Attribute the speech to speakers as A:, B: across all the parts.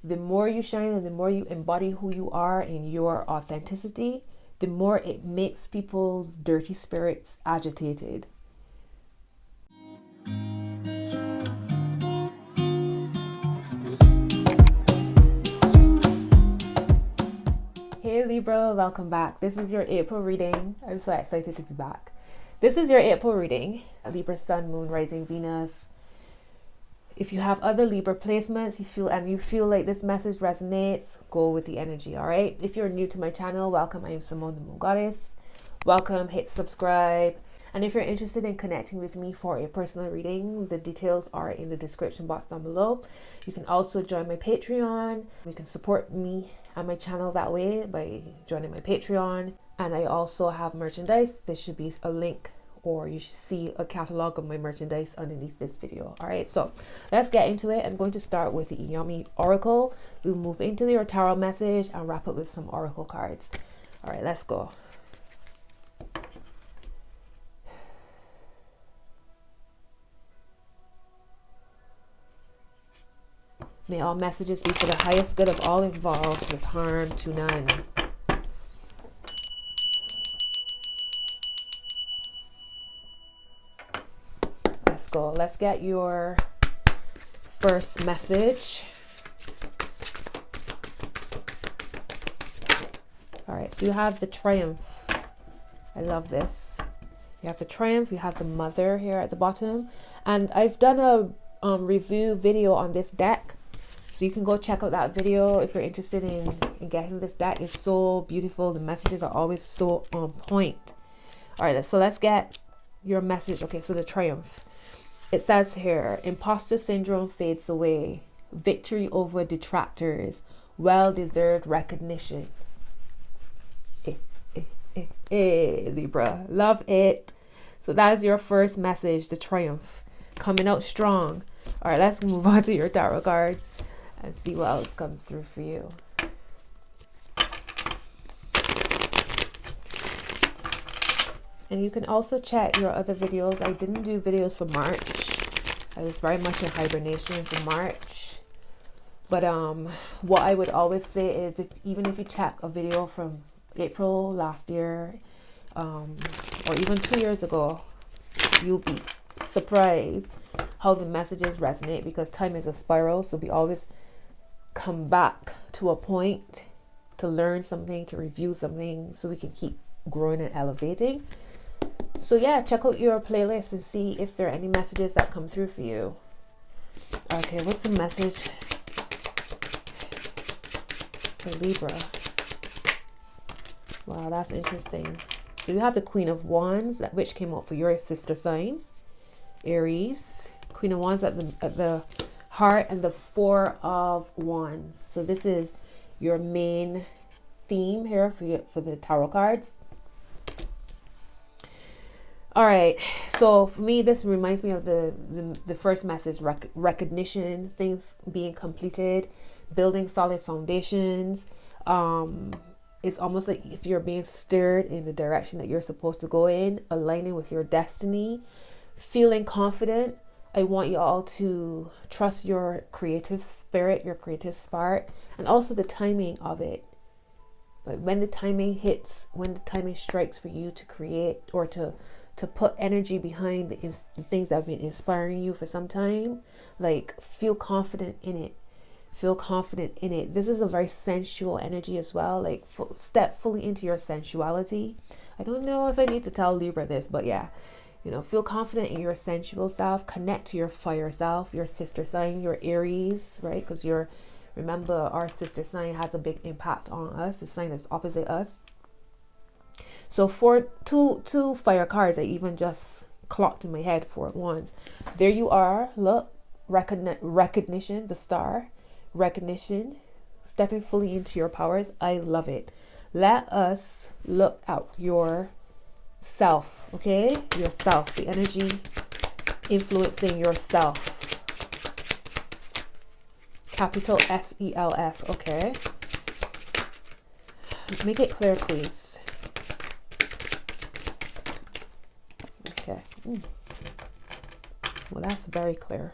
A: The more you shine and the more you embody who you are in your authenticity, the more it makes people's dirty spirits agitated. Hey Libra, welcome back. This is your April reading. I'm so excited to be back. This is your April reading. Libra, Sun, Moon, Rising, Venus. If you have other Libra placements, you feel like this message resonates, go with the energy, all right? If you're new to my channel, welcome. I am Simone the Moon Goddess. Welcome, hit subscribe. And if you're interested in connecting with me for a personal reading, the details are in the description box down below. You can also join my Patreon. You can support me and my channel that way by joining my Patreon. And I also have merchandise. There should be a link, or you should see a catalog of my merchandise underneath this video. All right, so let's get into it. I'm going to start with the Iyami Oracle. We'll move into your tarot message and wrap up with some Oracle cards. All right, let's go. May all messages be for the highest good of all involved, with harm to none. Let's go. Let's get your first message. All right, so you have the Triumph. I love this. You have the Triumph, you have the Mother here at the bottom. And I've done a review video on this deck. So you can go check out that video if you're interested in getting this deck. It's so beautiful. The messages are always so on point. All right, so let's get your message. Okay, so the Triumph. It says here, imposter syndrome fades away. Victory over detractors. Well-deserved recognition. Libra. Love it. So that's your first message, the Triumph. Coming out strong. All right, let's move on to your tarot cards and see what else comes through for you. And you can also check your other videos. I didn't do videos for March. I was very much in hibernation for March. But what I would always say is, even if you check a video from April last year, or even 2 years ago, you'll be surprised how the messages resonate, because time is a spiral. So we always come back to a point to learn something, to review something, so we can keep growing and elevating. So yeah, check out your playlist and see if there are any messages that come through for you. Okay, what's the message for Libra? Wow, that's interesting. So you have the Queen of Wands, which came out for your sister sign, Aries. Queen of Wands at the heart, and the Four of Wands. So this is your main theme here for the tarot cards. All right, so for me, this reminds me of the first message, recognition, things being completed, building solid foundations. It's almost like if you're being steered in the direction that you're supposed to go in, aligning with your destiny, feeling confident. I want you all to trust your creative spirit, your creative spark, and also the timing of it. Like when the timing hits, when the timing strikes for you to create, or to put energy behind the things that have been inspiring you for some time, like feel confident in it. Feel confident in it. This is a very sensual energy as well. Like step fully into your sensuality. I don't know if I need to tell Libra this, but yeah, you know, feel confident in your sensual self. Connect to your fire self, your sister sign, your Aries, right? Because remember, our sister sign has a big impact on us. The sign that's opposite us. So for two fire cards, I even just clocked in my head for it once. There you are. Look, recognition, the star, recognition, stepping fully into your powers. I love it. Let us look at your self, okay? Yourself, the energy influencing yourself. Capital SELF, okay? Make it clear, please. Okay. Well, that's very clear.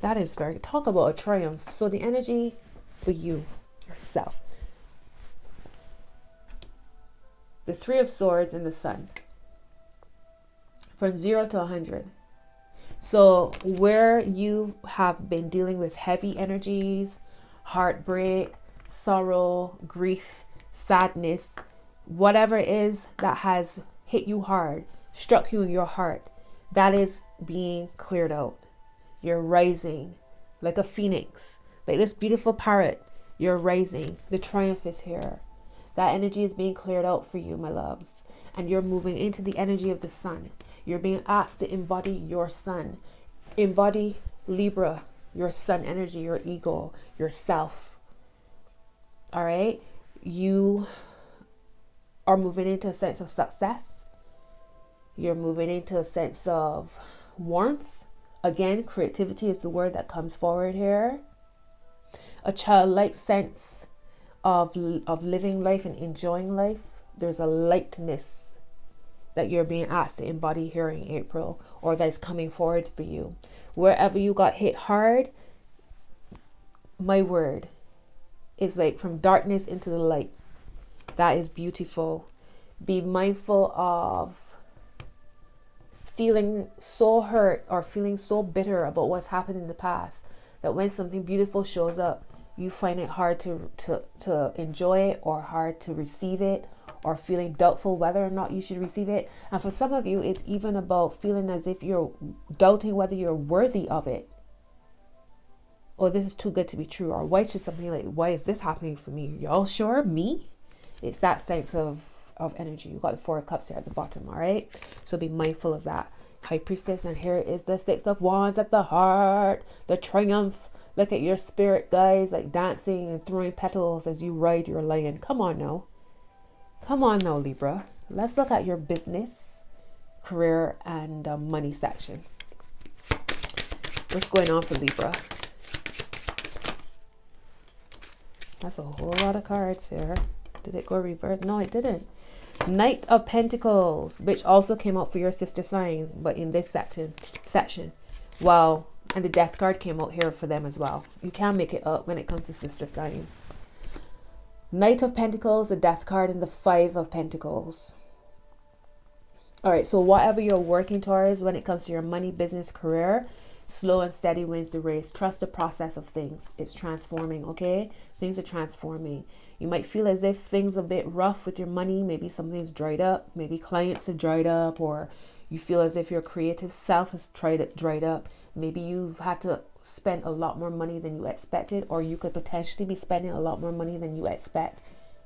A: That is very, talk about a triumph. So the energy for you, yourself. The Three of Swords and the Sun. From 0 to 100. So where you have been dealing with heavy energies, heartbreak, sorrow, grief, sadness, whatever it is that has hit you hard, struck you in your heart, that is being cleared out. You're rising like a phoenix, like this beautiful parrot. You're rising. The triumph is here. That energy is being cleared out for you, my loves. And you're moving into the energy of the sun. You're being asked to embody your sun. Embody Libra, your sun energy, your ego, yourself. All right? You are moving into a sense of success. You're moving into a sense of warmth. Again, creativity is the word that comes forward here. A childlike sense of living life and enjoying life. There's a lightness that you're being asked to embody here in April, or that's coming forward for you. Wherever you got hit hard, my word is like from darkness into the light. That is beautiful. Be mindful of feeling so hurt or feeling so bitter about what's happened in the past, that when something beautiful shows up, you find it hard to enjoy it, or hard to receive it, or feeling doubtful whether or not you should receive it. And for some of you, it's even about feeling as if you're doubting whether you're worthy of it. Or this is too good to be true. Or why should something like, why is this happening for me? Y'all sure? Me? It's that sense of energy. You got the Four of Cups here at the bottom, all right? So be mindful of that. High Priestess, and here is the Six of Wands at the heart. The triumph. Look at your spirit, guys, like dancing and throwing petals as you ride your lion. Come on now. Come on now, Libra. Let's look at your business, career, and money section. What's going on for Libra? That's a whole lot of cards here. Did it go reverse? No, it didn't. Knight of Pentacles, which also came out for your sister sign, but in this section. Wow. And the Death card came out here for them as well. You can make it up when it comes to sister signs. Knight of Pentacles, the Death card, and the Five of Pentacles. All right, so whatever you're working towards when it comes to your money, business, career, slow and steady wins the race. Trust the process of things. It's transforming, okay? Things are transforming. You might feel as if things are a bit rough with your money. Maybe something's dried up. Maybe clients have dried up, or you feel as if your creative self has dried up. Maybe you've had to spend a lot more money than you expected, or you could potentially be spending a lot more money than you expect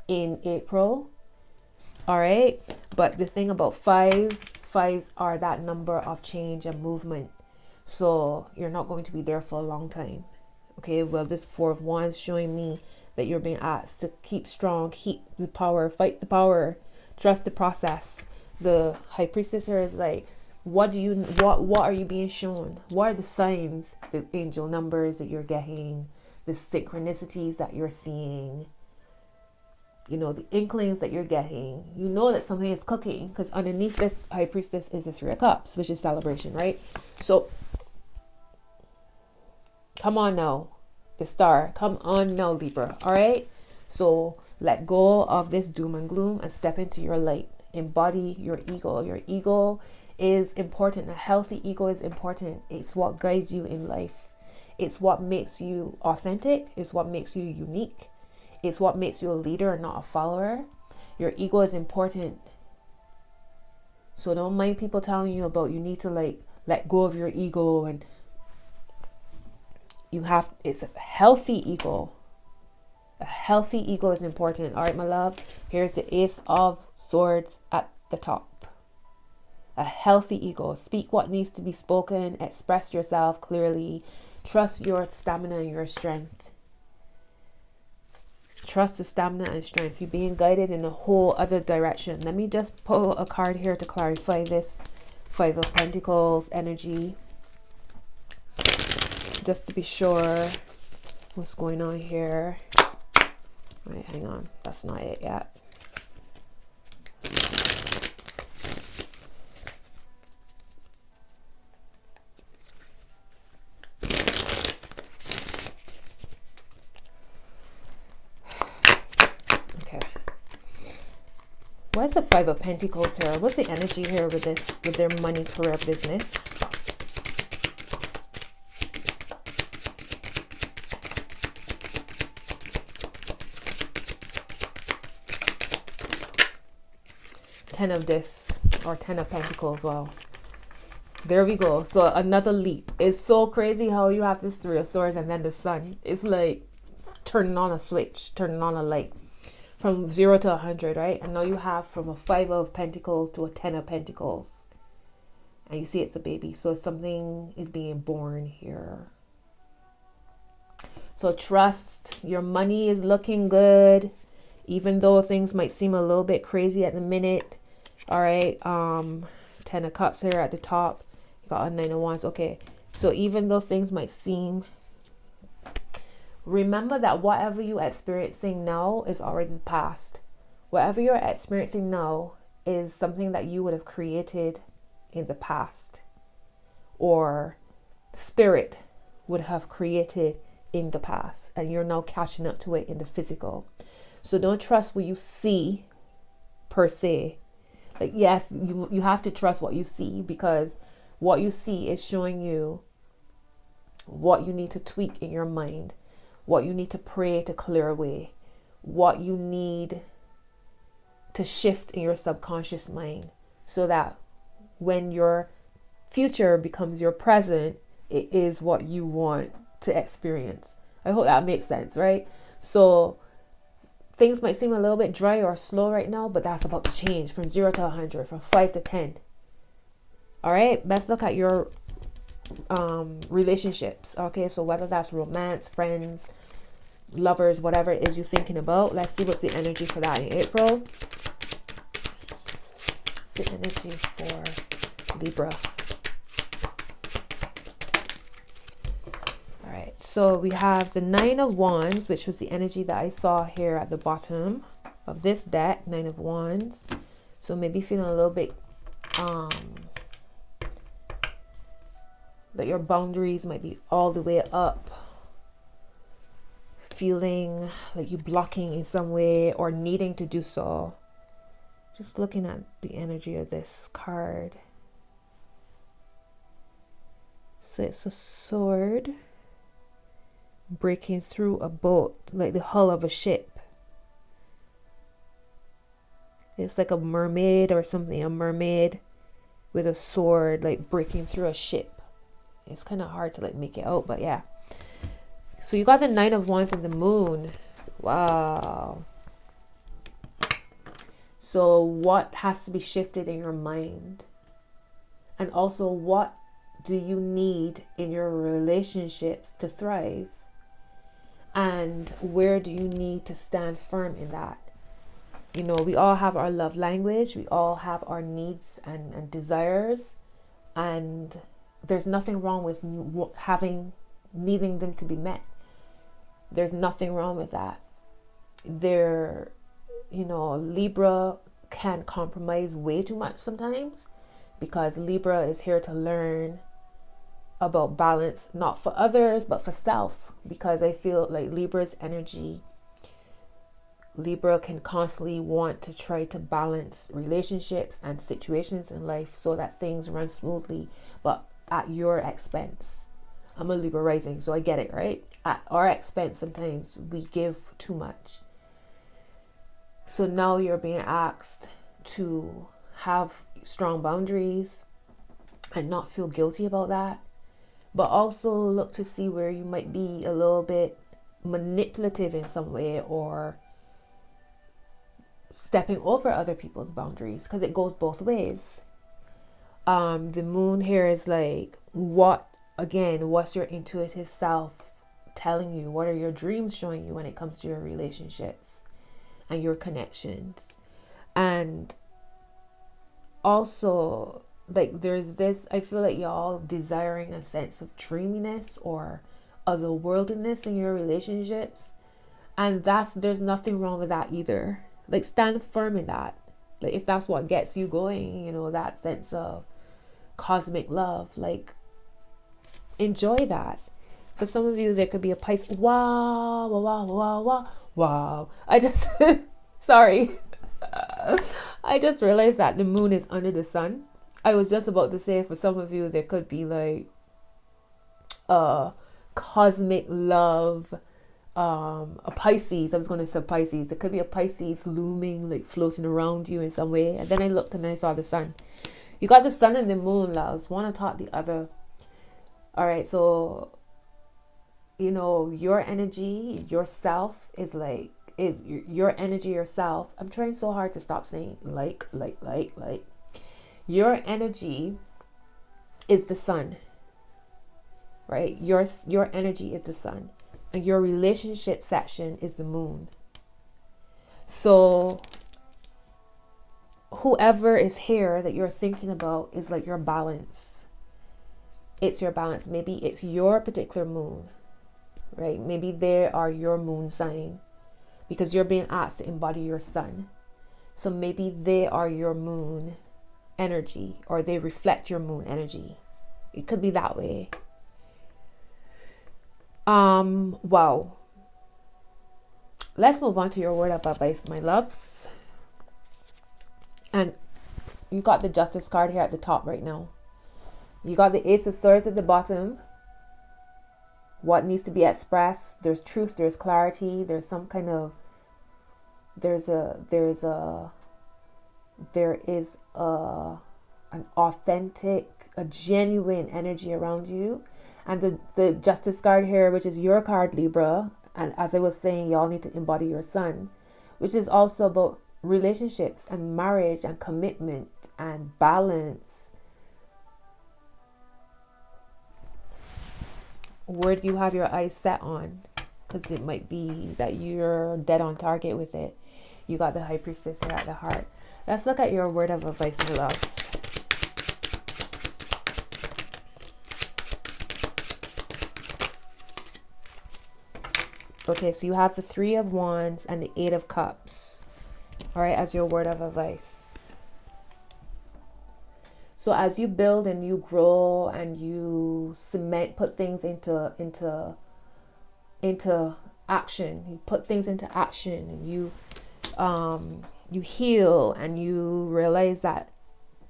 A: in April. All right. But the thing about fives are that number of change and movement. So you're not going to be there for a long time. Okay. Well, this Four of Wands showing me that you're being asked to keep strong, keep the power, fight the power, trust the process. The High Priestess here is like, what are you being shown? What are the signs, the angel numbers that you're getting, the synchronicities that you're seeing, you know, the inklings that you're getting? You know that something is cooking, because underneath this High Priestess is the Three of Cups, which is celebration, right? So come on now, the Star, come on now, Libra. All right, so let go of this doom and gloom and step into your light. Embody your ego. Your ego is important. A healthy ego is important. It's what guides you in life. It's what makes you authentic. It's what makes you unique. It's what makes you a leader and not a follower. Your ego is important. So don't mind people telling you about you need to like let go of your ego, and it's a healthy ego. A healthy ego is important. All right, my loves. Here's the Ace of Swords at the top. A healthy ego. Speak what needs to be spoken. Express yourself clearly. Trust your stamina and your strength. Trust the stamina and strength. You're being guided in a whole other direction. Let me just pull a card here to clarify this Five of Pentacles energy, just to be sure what's going on here. Right, hang on. That's not it yet. Okay. Why is the Five of Pentacles here? What's the energy here with this, with their money, career, business? Ten of this, or Ten of Pentacles. Wow. There we go. So another leap. It's so crazy how you have this Three of Swords and then the Sun. It's like turning on a switch, turning on a light. From 0 to 100, right? And now you have from a Five of Pentacles to a Ten of Pentacles. And you see it's a baby. So something is being born here. So trust. Your money is looking good. Even though things might seem a little bit crazy at the minute. All right. Ten of Cups here at the top. You got a Nine of Wands. Okay. So even though things might seem... Remember that whatever you're experiencing now is already the past. Whatever you're experiencing now is something that you would have created in the past. Or spirit would have created in the past. And you're now catching up to it in the physical. So don't trust what you see per se. Like, yes, you have to trust what you see, because what you see is showing you what you need to tweak in your mind. What you need to pray to clear away, what you need to shift in your subconscious mind, so that when your future becomes your present, it is what you want to experience. I hope that makes sense, right? So things might seem a little bit dry or slow right now, but that's about to change from 0 to 100, from 5 to 10. All right, let's look at your relationships. Okay, so whether that's romance, friends, lovers, whatever it is you're thinking about, let's see what's the energy for that in April. What's the energy for Libra? All right, so we have the Nine of Wands, which was the energy that I saw here at the bottom of this deck. Nine of Wands. So maybe feeling a little bit that your boundaries might be all the way up, feeling like you blocking in some way or needing to do so. Just looking at the energy of this card. So it's a sword breaking through a boat, like the hull of a ship. It's like a mermaid or something, a mermaid with a sword like breaking through a ship. It's kind of hard to like make it out, but yeah. So you got the Nine of Wands and the Moon. Wow. So what has to be shifted in your mind? And also, what do you need in your relationships to thrive? And where do you need to stand firm in that? You know, we all have our love language. We all have our needs and desires. And there's nothing wrong with needing them to be met. There's nothing wrong with that. You know, Libra can compromise way too much sometimes, because Libra is here to learn about balance, not for others, but for self. Because I feel like Libra's energy, Libra can constantly want to try to balance relationships and situations in life so that things run smoothly, but at your expense. I'm a Libra rising, so I get it, right? At our expense, sometimes we give too much. So now you're being asked to have strong boundaries and not feel guilty about that, but also look to see where you might be a little bit manipulative in some way, or stepping over other people's boundaries, because it goes both ways. The Moon here is like, what's your intuitive self telling you? What are your dreams showing you when it comes to your relationships and your connections? And also, like, there's this, I feel like y'all desiring a sense of dreaminess or otherworldliness in your relationships, and there's nothing wrong with that either. Like, stand firm in that. Like, if that's what gets you going, you know, that sense of cosmic love, like, enjoy that. For some of you, there could be a Pisces. Wow. I just Sorry. I just realized that the moon is under the sun. I was just about to say, for some of you, there could be like cosmic love, a Pisces. I was going to say Pisces. There could be a Pisces looming, like floating around you in some way. And then I looked and I saw the sun. You got the sun and the moon, loves. One on top of the other. All right, so your energy, yourself is your energy yourself. I'm trying so hard to stop saying like. Your energy is the sun, right? Your energy is the sun, and your relationship section is the moon. So whoever is here that you're thinking about is like your balance. It's your balance. Maybe it's your particular moon, right? Maybe they are your moon sign, because you're being asked to embody your sun. So maybe they are your moon energy, or they reflect your moon energy. It could be that way. Wow. Let's move on to your word of advice, my loves. And you got the Justice card here at the top right now. You got the Ace of Swords at the bottom. What needs to be expressed? There's truth, there's clarity, there's some kind of there is an authentic, a genuine energy around you. And the Justice card here, which is your card, Libra, and as I was saying, y'all need to embody your sun, which is also about relationships and marriage and commitment and balance. Where do you have your eyes set on? Because it might be that you're dead on target with it. You got the High Priestess here at the heart. Let's look at your word of advice, my loves. Okay, so you have the Three of Wands and the Eight of Cups, all right, as your word of advice. So as you build and you grow and you put things into action, you put things into action, and you heal, and you realize that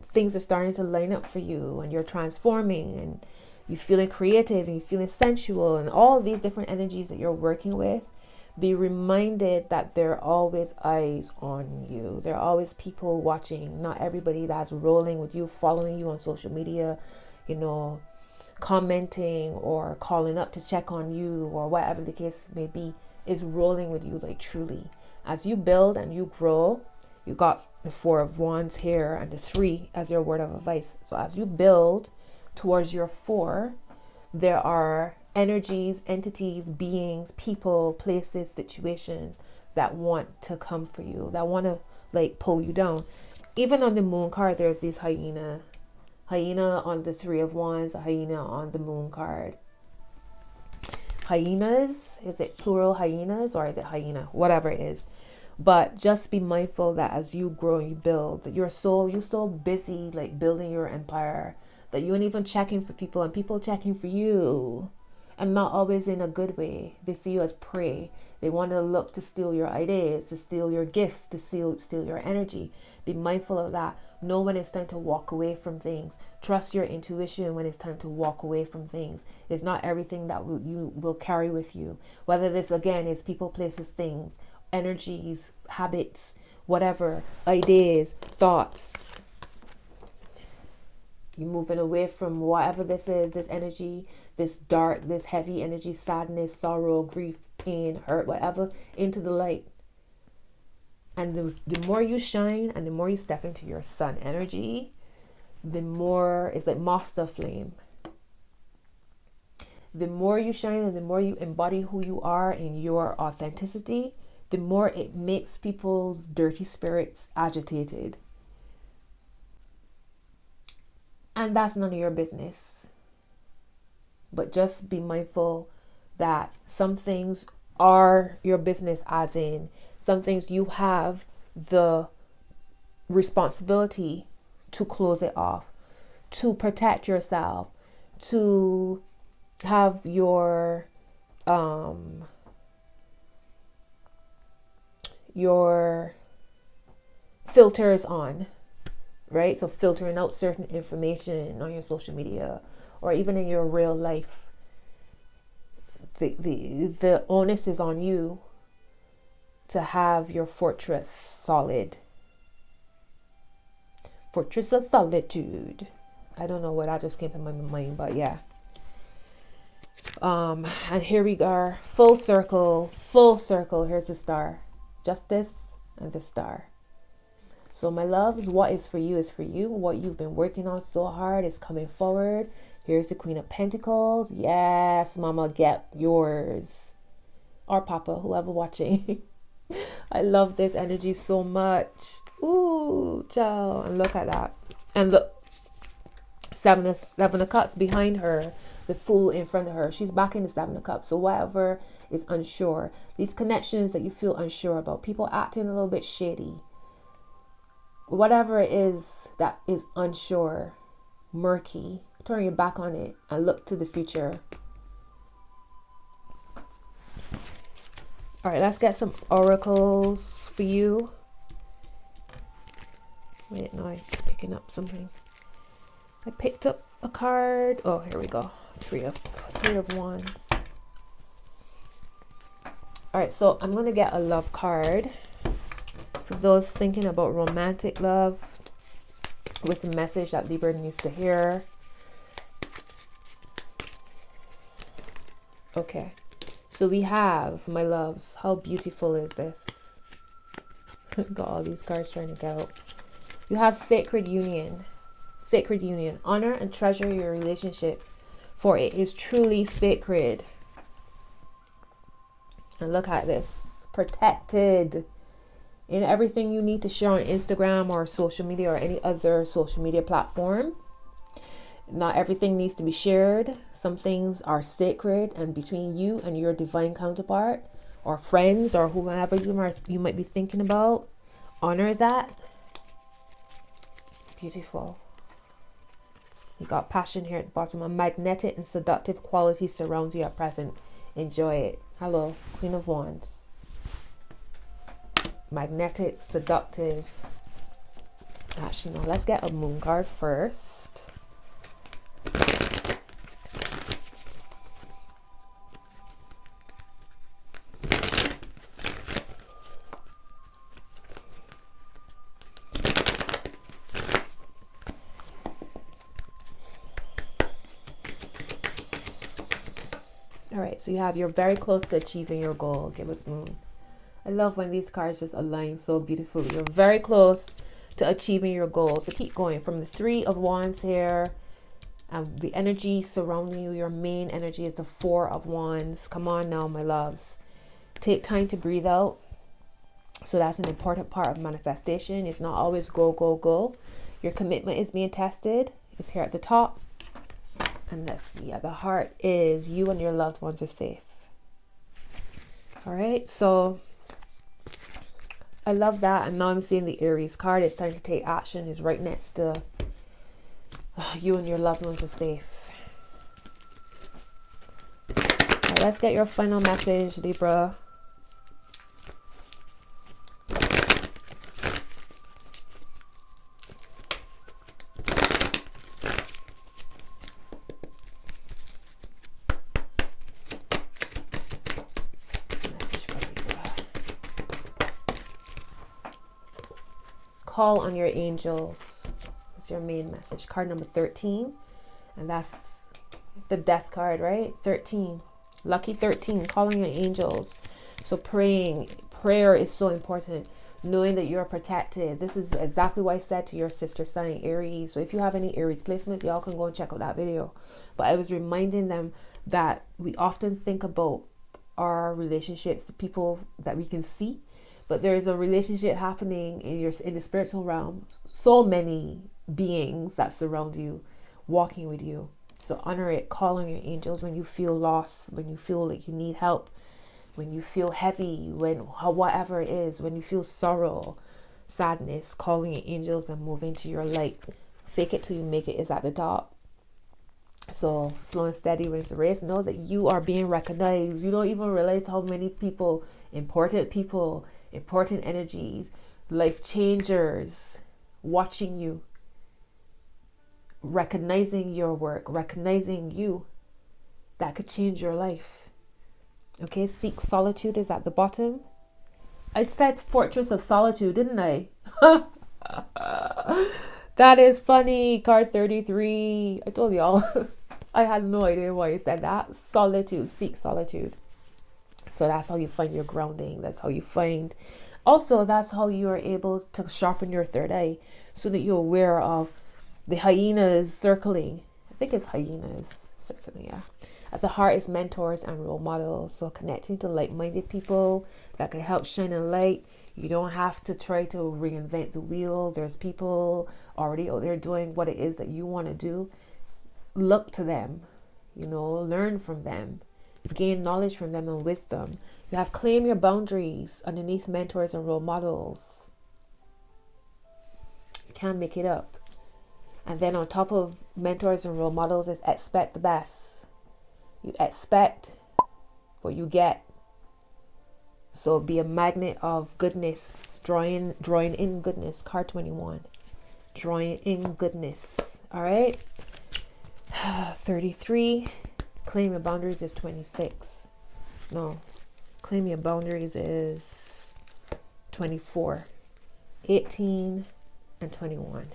A: things are starting to line up for you, and you're transforming, and you're feeling creative, and you're feeling sensual, and all these different energies that you're working with. Be reminded that there are always eyes on you. There are always people watching. Not everybody that's rolling with you, following you on social media, commenting or calling up to check on you, or whatever the case may be, is rolling with you, like truly. As you build and you grow, you got the Four of Wands here and the Three as your word of advice. So as you build towards your four, there are energies, entities, beings, people, places, situations that want to come for you, that want to like pull you down. Even on the Moon card, there's these hyena on the Three of Wands, a hyena on the Moon card. Hyenas, is it plural hyenas, or is it hyena? Whatever it is. But just be mindful that as you grow and you build, that you're so busy like building your empire that you ain't even checking for people, and people checking for you, and not always in a good way. They see you as prey. They want to look to steal your ideas, to steal your gifts, to steal your energy. Be mindful of that. Know when it's time to walk away from things. Trust your intuition when it's time to walk away from things. It's not everything that you will carry with you. Whether this, again, is people, places, things, energies, habits, whatever, ideas, thoughts. You're moving away from whatever this is, this energy, this dark, this heavy energy, sadness, sorrow, grief, pain, hurt, whatever, into the light. And the more you shine and the more you step into your sun energy, the more it's like master flame. The more you shine and the more you embody who you are in your authenticity, the more it makes people's dirty spirits agitated. And that's none of your business. But just be mindful that some things are your business, as in some things you have the responsibility to close it off, to protect yourself, to have your filters on, right? So filtering out certain information on your social media or even in your real life. The onus is on you to have your fortress solid. Fortress of solitude. I don't know what I just came to my mind, but yeah. And here we are, full circle. Here's the star, justice, and the star. So my loves, what is for you is for you. What you've been working on so hard is coming forward. Here's the Queen of Pentacles. Yes, mama, get yours. Or papa, whoever watching. I love this energy so much. Ooh, ciao. And look at that. And look, seven of cups behind her, the Fool in front of her. She's back in the Seven of Cups. So whatever is unsure, these connections that you feel unsure about, people acting a little bit shady, whatever it is that is unsure, murky, turn your back on it and look to the future. All right, let's get some oracles for you. Wait, no, I'm picking up something. I picked up a card. Oh, here we go. Three of Wands. All right, so I'm going to get a love card for those thinking about romantic love. What's the message that Libra needs to hear? Okay, so we have, my loves, how beautiful is this? Got all these cards trying to get out. You have sacred union. Sacred union. Honor and treasure your relationship, for it is truly sacred. And look at this. Protected in everything you need to share on Instagram or social media or any other social media platform. Not everything needs to be shared. Some things are sacred and between you and your divine counterpart or friends or whoever you might be thinking about. Honor that. Beautiful. You got passion here at the bottom. A magnetic and seductive quality surrounds you at present. Enjoy it. Hello, Queen of Wands. Magnetic, seductive. Actually, no, let's get a moon card first. All right, so you have, you're very close to achieving your goal. Give us moon. I love when these cards just align so beautifully. You're very close to achieving your goal. So keep going from the Three of Wands here. The energy surrounding you, your main energy is the Four of Wands. Come on now, my loves. Take time to breathe out. So that's an important part of manifestation. It's not always go, go, go. Your commitment is being tested. It's here at the top. And let's see, yeah, the heart is you and your loved ones are safe. All right, so I love that. And now I'm seeing the Aries card. It's time to take action. Is right next to you and your loved ones are safe. All right, let's get your final message, Libra. Call on your angels. It's your main message. Card number 13. And that's the death card, right? 13. Lucky 13. Calling your angels. So prayer is so important. Knowing that you're protected. This is exactly what I said to your sister sign, Aries. So if you have any Aries placements, y'all can go and check out that video. But I was reminding them that we often think about our relationships, the people that we can see. But there's a relationship happening in the spiritual realm. So many beings that surround you, walking with you. So honor it. Call on your angels when you feel lost, when you feel like you need help, when you feel heavy, whatever it is, when you feel sorrow, sadness. Calling your angels and move into your light. Fake it till you make it is at the top. So slow and steady wins the race. Know that you are being recognized. You don't even realize how many people, important energies, life changers watching you, recognizing your work, recognizing you, that could change your life. Okay, seek solitude is at the bottom. I said Fortress of Solitude, didn't I? That is funny. Card 33. I told y'all. I had no idea why I said that. Solitude. Seek solitude. So that's how you find your grounding. That's how you find. Also, that's how you are able to sharpen your third eye so that you're aware of the hyenas circling. I think it's hyenas circling, yeah. At the heart is mentors and role models. So connecting to like-minded people that can help shine a light. You don't have to try to reinvent the wheel. There's people already out there doing what it is that you want to do. Look to them, learn from them, gain knowledge from them and wisdom. You have claim your boundaries underneath mentors and role models. You can't make it up. And then on top of mentors and role models is expect the best. You expect what you get. So be a magnet of goodness, drawing in goodness. Card 21. Drawing in goodness. All right. 33. Claim your boundaries is 26. No. Claim your boundaries is 24. 18 and 21.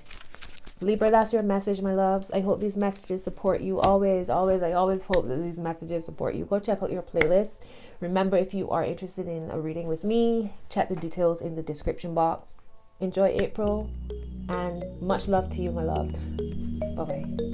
A: Libra, that's your message, my loves. I hope these messages support you. I always hope that these messages support you. Go check out your playlist. Remember, if you are interested in a reading with me, check the details in the description box. Enjoy April, and much love to you, my love. Bye-bye.